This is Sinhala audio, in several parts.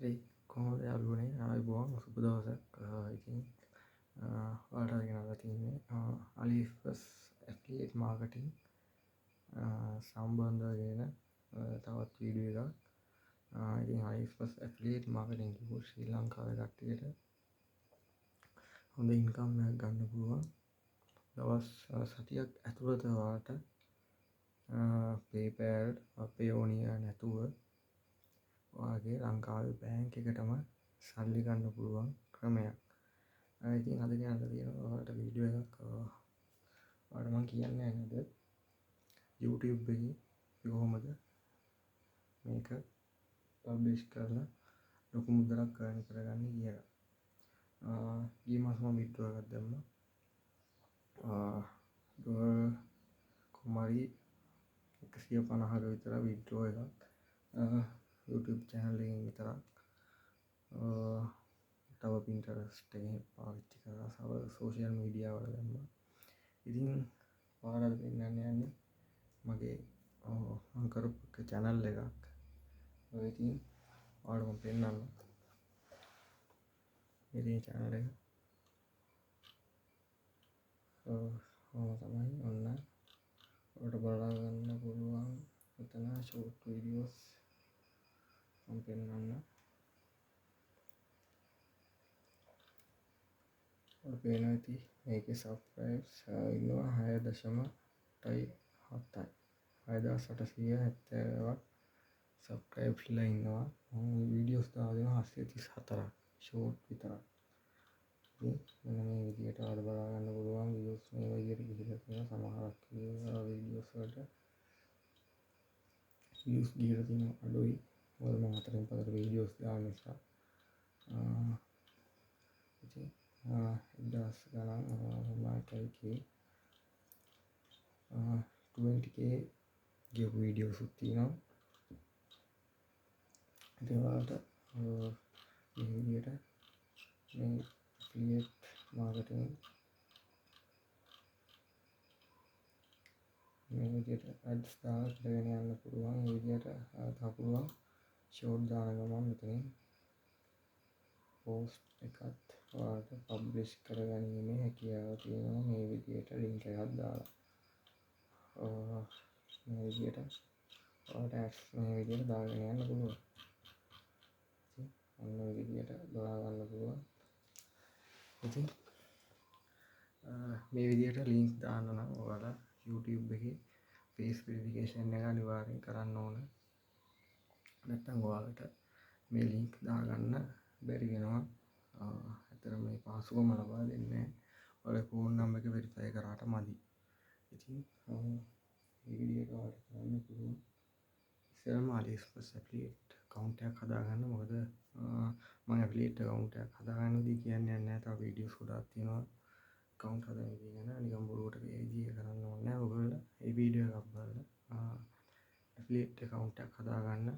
ඒ කොහොමද යාළුවනේ ආයුබෝවන් සුබ දවසක්. ඉතින් ඔයාලට අරගෙන ආලා තියෙන්නේ AliExpress affiliate marketing සම්බන්ධයෙන් තවත් වීඩියෝ එකක්. ඉතින් AliExpress affiliate marketing කිව්වොත් ශ්‍රී ලංකාවේ කට්ටියට හොඳ ඉන්කම් එකක් ගන්න පුළුවන්. දවස් සතියක් ඇතුළත ඔයාලට PayPal Payoneer නැතුව ඔයාගේ ලංකාවේ බෑන්ක් එකටම සල්ලි ගන්න පුළුවන් ක්‍රමයක්. ඉතින් අද කියන්න තියෙනවා ඔයාලට වීඩියෝ එකක්. ඔයාලට මම කියන්නේ නේද YouTube එකේ කොහොමද මේක පබ්ලිෂ් කරලා ලොකු මුදලක් earn කරගන්නේ කියලා. ගිය මාස මම වීඩියෝ එකක් දැම්මා. ඩොලර් කුමාරි 150ක විතර වීඩියෝ එකක් YouTube channel එකෙන් විතරක්. තව Pinterest එකේ පාවිච්චි කරලා සව social media වල දැම්මා. ඉතින් ඔයාලට පෙන්නන්න යන්නේ මගේ මම කරපු channel එකක්. ඉතින් ඔයාලට මම පෙන්නන්නම්. මේ channel එක තමයි ඔන්න ඔයාලට බලලා ගන්න පුළුවන්. මෙතන short videos මම පෙන්නන්න. ඔයාලට පේනවා ඇති මේකේ subscribers ඉන්නවා 6.7යි 6870ක් සබ්ස්ක්‍රයිබ්ස්ලා ඉන්නවා. වීඩියෝස් දාලා දෙනවා 734ක් ෂෝට් විතරක්. ඉතින් මෙන්න මේ විදිහට ඔයාලට බලා ගන්න පුළුවන් views මේ විදිහට ගිහිල්ලා තියෙනවා. සමහරක් වීඩියෝස් වලට views ගිහිල්ලා තියෙනවා අඩුයි. මොකද මම අතරින් පතර වීඩියෝස් දාන නිසා. ඉතින් 1000 ගණන් මාකයිකේ 20k ගියපු වීඩියෝස් උත් තියෙනවා. ඉතින් ඔයාලට මේ විදිහට මේ affiliate marketing මේ විදිහට ads දාලා කරගෙන යන්න පුළුවන්. මේ විදිහට තව පුළුවන් short දාන ගමන් මෙතනින් post එකත් ඔයාලට publish කරගැනීමේ හැකියාව තියෙනවා. මේ විදිහට link එකක් දාලා මේ විදිහට ඔයාලට ads මේ විදිහට දාගෙන යන්න පුළුවන්. ඔන්න ඔය විදිහට බලා ගන්න පුළුවන්. ඉතින් මේ විදිහට link දාන්න නම් ඔයාලා YouTube එකේ face verification එක අනිවාර්යෙන් කරන්න ඕන. නැත්නම් ඔයාලට මේ link දාගන්න බැරි වෙනවා. ඇත්තට මේ පාසුකම ලබා දෙන්නේ නැහැ. ඔයාලගේ phone number එක verify කරාට මදි. ඉතින් මේ විදිහට ඔයාලට කරන්න පුළුවන්. ඉස්සෙල්ලාම AliExpress affiliate account එකක් හදාගන්න. මොකද මම affiliate account එකක් හදාගන්නදී කියන්නේ නැහැ. තව videos ගොඩාක් තියෙනවා. account හදන විදිහ ගැන නිකන් බොරුවට මේ විදිහ කරන්න ඕනේ නැහැ. ඔයගොල්ලෝ මේ වීඩියෝ එකක් බලලා affiliate account එකක් හදාගන්න.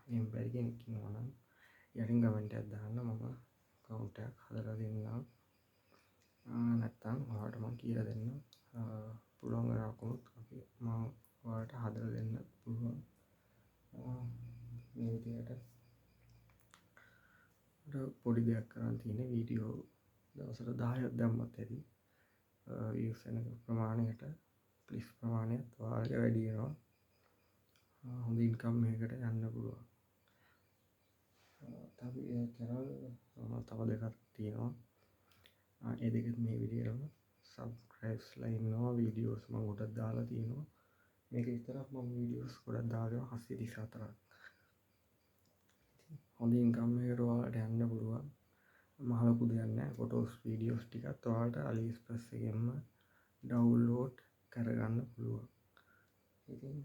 එහෙම බැරි කෙනෙක් ඉන්නවා නම් යටින් කමෙන්ට් එකක් දාන්න. මම account එකක් හදලා දෙන්නම්. නැත්නම් ඔයාලට මම කියලා දෙන්නම්. පුළුවන් වෙලාවකත් අපි මම ඔයාලට හදලා දෙන්න පුළුවන්. මේ විදිහට පොඩි දෙයක් කරන් තියෙන වීඩියෝ දවසට 10ක් දැම්මත් ඇති views වෙන ප්‍රමාණයට clicks ප්‍රමාණයත් ඔයාලගේ වැඩි වෙනවා. හොඳ ඉන්කම් එකකට යන්න පුළුවන්. තව channel තව දෙකක් තියෙනවා. ඒ දෙකත් මේ විදිහටම subscribesලා ඉන්නවා. වීඩියෝස් මම ගොඩක් දාලා තියෙනවා. මේක විතරක් මම වීඩියෝස් ගොඩක් දාලා 734ක්. හොඳ ඉන්කම් එකකට ඔයාලට යන්න පුළුවන්. මහ ලොකු දෙයක් නැහැ. ෆොටෝස් වීඩියෝස් ටිකත් ඔයාලට AliExpress එකෙන්ම ඩවුන්ලෝඩ් කරගන්න පුළුවන්. ඉතින්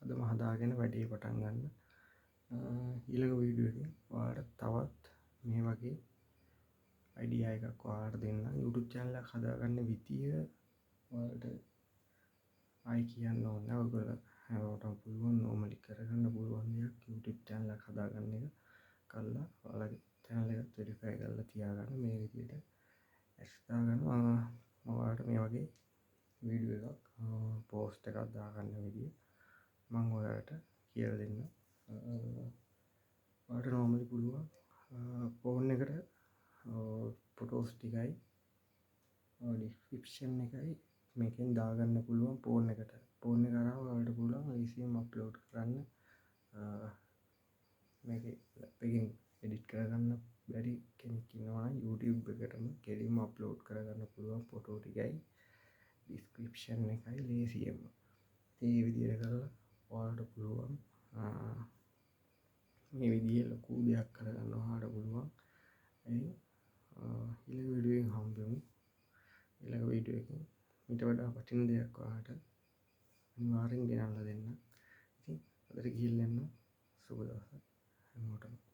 අදම හදාගෙන වැඩේ පටන් ගන්න. ඊළඟ වීඩියෝ එකෙන් ඔයාලට තවත් මේ වගේ අයිඩියා එකක් ඔයාලට දෙන්න. YouTube channel එකක් හදාගන්න විදිය ඔයාලට ආයි කියන්න ඕනේ නැහැ. ඔයගොල්ලෝ හැමෝටම පුළුවන් normally කරගන්න පුළුවන් දෙයක් YouTube channel එකක් හදාගන්න එක. කළා ඔයාලගේ channel එකත් verify කරලා තියාගන්න. මේ විදිහට ads දාගන්න. මම ඔයාලට මේ වගේ වීඩියෝ එකක් post එකක් දාගන්න විදිය මම ඔයාලට කියලා දෙන්න. පුළුවන් ෆෝන් එකට ෆොටෝස් ටිකයි ඩිස්ක්‍රිප්ෂන් එකයි මේකෙන් දාගන්න පුළුවන් ෆෝන් එකට. ෆෝන් එක කරා ඔයාලට පුළුවන් ECM අප්ලෝඩ් කරන්න. මේකේ එකකින් එඩිට් කරගන්න බැරි කෙනෙක් ඉන්නවා නම් YouTube එකටම කෙලින්ම අප්ලෝඩ් කරගන්න පුළුවන් ෆොටෝ ටිකයි ඩිස්ක්‍රිප්ෂන් එකයි ලේසියෙන්ම. ඒ විදිහට කරලා ඔයාලට පුළුවන් මේ විදිහේ ලොකු දෙයක් කරගන්න ඔයාලට පුළුවන්. ඊළඟ වීඩියෝ එකෙන් හම්බෙමු. ඊළඟ වීඩියෝ එකෙන් ඊට වඩා වටින දෙයක් ඔයාලට අනිවාර්යෙන් ගෙනල්ලා දෙන්න. ඉතින් අදට ගිහිල්ලා එන්න. සුබ දවසක් හැමෝටම.